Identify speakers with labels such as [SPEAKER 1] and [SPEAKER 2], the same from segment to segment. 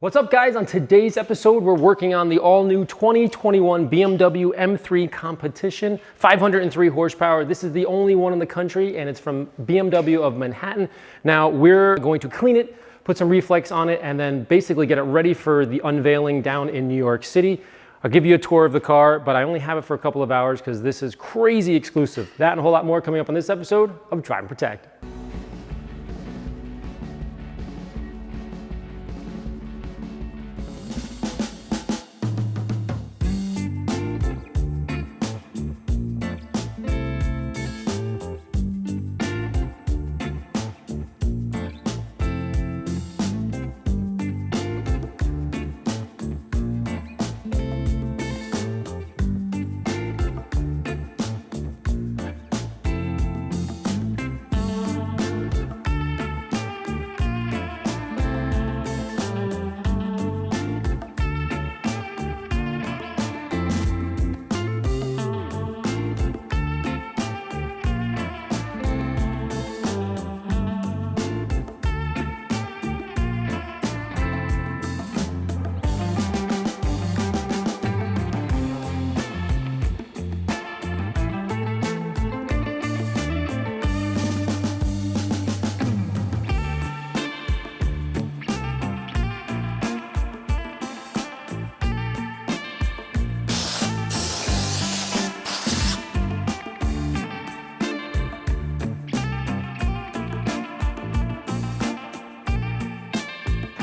[SPEAKER 1] What's up, guys? On today's episode, we're working on the all-new 2021 BMW M3 Competition, 503 horsepower. This is the only one in the country, and it's from BMW of Manhattan. Now, we're going to clean it, put some reflex on it, and then basically get it ready for the unveiling down in New York City. I'll give you a tour of the car, but I only have it for a couple of hours because this is crazy exclusive. That and a whole lot more coming up on this episode of Drive and Protect.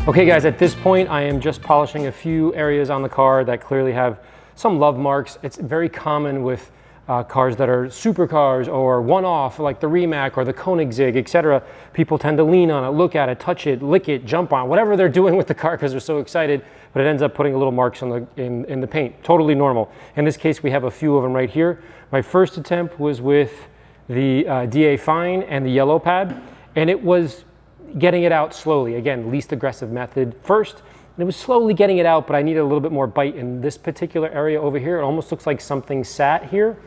[SPEAKER 1] Okay guys, at this point I am just polishing a few areas on the car that clearly have some love marks. It's very common with cars that are supercars or one-off, like the Rimac or the Koenigsegg, etc. People tend to lean on it, look at it, touch it, lick it, jump on it, whatever they're doing with the car because they're so excited, but it ends up putting little marks on in the paint. Totally normal. In this case, we have a few of them right here. My first attempt was with the DA Fine and the yellow pad, and it was getting it out slowly. Again, least aggressive method first. And it was slowly getting it out, but I needed a little bit more bite in this particular area over here. It almost looks like something sat here,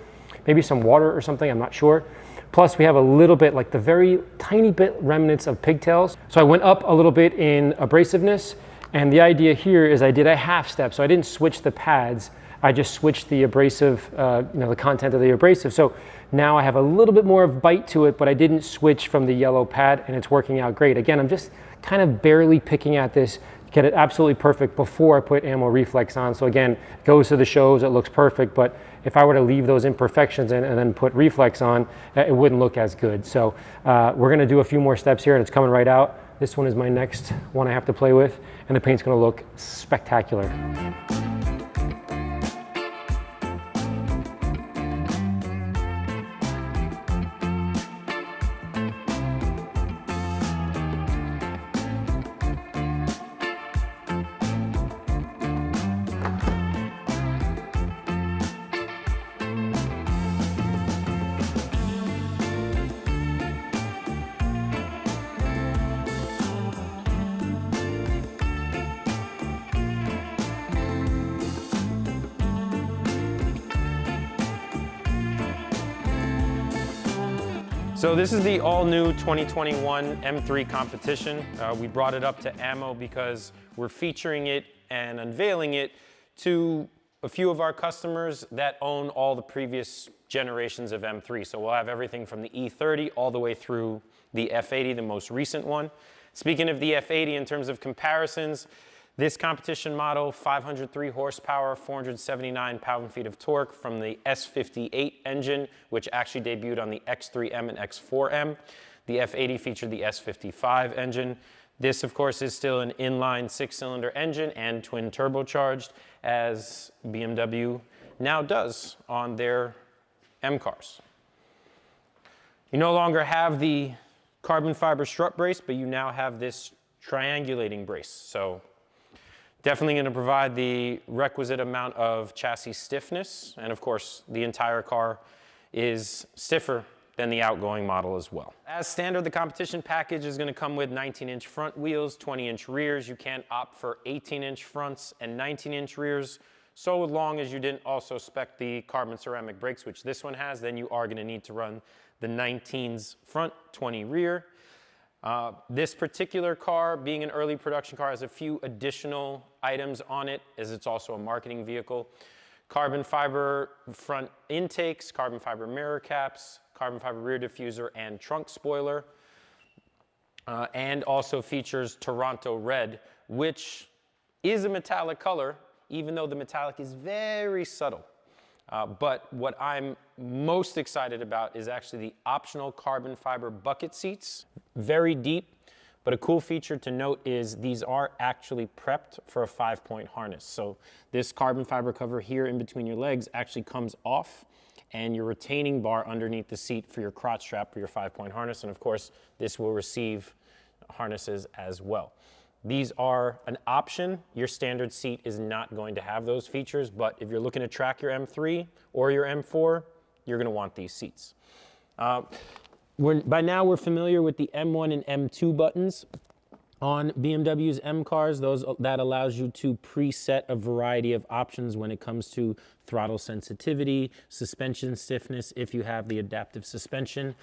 [SPEAKER 1] maybe some water or something, I'm not sure. Plus we have a little bit, like the very tiny bit remnants of pigtails. So I went up a little bit in abrasiveness, and the idea here is I did a half step. So I didn't switch the pads, I just switched the abrasive, the content of the abrasive. So now I have a little bit more of bite to it, but I didn't switch from the yellow pad, and it's working out great. Again, I'm just kind of barely picking at this, get it absolutely perfect before I put AMMO Reflex on. So again, it goes to the shows, it looks perfect, but if I were to leave those imperfections in and then put Reflex on, it wouldn't look as good. So we're gonna do a few more steps here, and it's coming right out. This one is my next one I have to play with, and the paint's gonna look spectacular.
[SPEAKER 2] So this is the all-new 2021 M3 Competition. We brought it up to AMMO because we're featuring it and unveiling it to a few of our customers that own all the previous generations of M3. So we'll have everything from the E30 all the way through the F80, the most recent one. Speaking of the F80 in terms of comparisons, this competition model, 503 horsepower, 479 pound-feet of torque from the S58 engine, which actually debuted on the X3M and X4M. The F80 featured the S55 engine. This, of course, is still an inline six-cylinder engine and twin turbocharged, as BMW now does on their M cars. You no longer have the carbon fiber strut brace, but you now have this triangulating brace. So definitely going to provide the requisite amount of chassis stiffness, and of course the entire car is stiffer than the outgoing model as well. As standard, the competition package is going to come with 19-inch front wheels, 20-inch rears. You can opt for 18-inch fronts and 19-inch rears. So long as you didn't also spec the carbon ceramic brakes, which this one has, then you are going to need to run the 19s front, 20 rear. This particular car, being an early production car, has a few additional items on it, as it's also a marketing vehicle. Carbon fiber front intakes, carbon fiber mirror caps, carbon fiber rear diffuser and trunk spoiler, and also features Toronto red, which is a metallic color, even though the metallic is very subtle. But what I'm most excited about is actually the optional carbon fiber bucket seats. Very deep, but a cool feature to note is these are actually prepped for a 5-point harness. So this carbon fiber cover here in between your legs actually comes off, and your retaining bar underneath the seat for your crotch strap for your 5-point harness. And of course, this will receive harnesses as well. These are an option. Your standard seat is not going to have those features, but if you're looking to track your M3 or your M4, you're gonna want these seats. By now we're familiar with the M1 and M2 buttons on BMW's M cars. That allows you to preset a variety of options when it comes to throttle sensitivity, suspension stiffness if you have the adaptive suspension,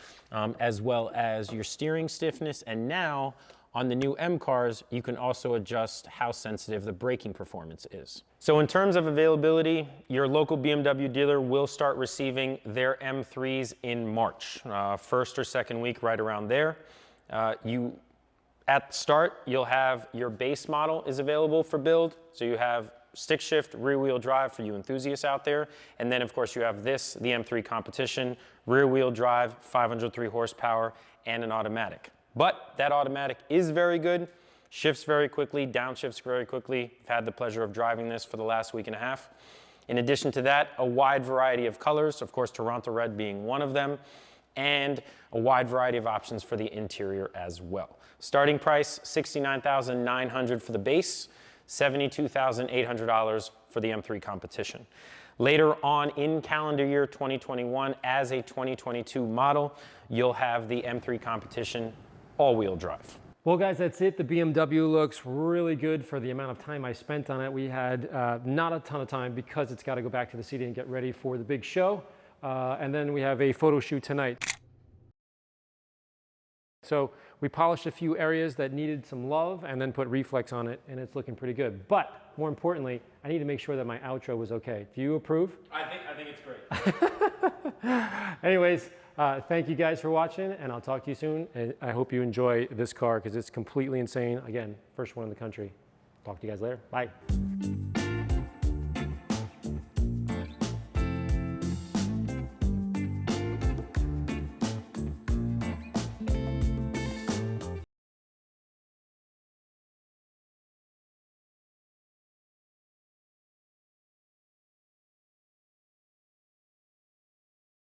[SPEAKER 2] as well as your steering stiffness. And now on the new M cars, you can also adjust how sensitive the braking performance is. So in terms of availability, your local BMW dealer will start receiving their M3s in March, first or second week, right around there. At the start, you'll have your base model is available for build. So you have stick shift, rear wheel drive for you enthusiasts out there. And then of course you have this, the M3 Competition, rear wheel drive, 503 horsepower, and an automatic. But that automatic is very good, shifts very quickly, downshifts very quickly. I've had the pleasure of driving this for the last week and a half. In addition to that, a wide variety of colors, of course Toronto red being one of them, and a wide variety of options for the interior as well. Starting price, $69,900 for the base, $72,800 for the M3 Competition. Later on in calendar year 2021, as a 2022 model, you'll have the M3 Competition all-wheel drive.
[SPEAKER 1] Well guys, that's it. The BMW looks really good for the amount of time I spent on it. We had not a ton of time because it's got to go back to the city and get ready for the big show. And then we have a photo shoot tonight. So we polished a few areas that needed some love and then put Reflex on it, and it's looking pretty good. But more importantly, I need to make sure that my outro was okay. Do you approve?
[SPEAKER 2] I think it's great.
[SPEAKER 1] Anyways, thank you guys for watching, and I'll talk to you soon. And I hope you enjoy this car because it's completely insane. Again, first one in the country. Talk to you guys later. Bye.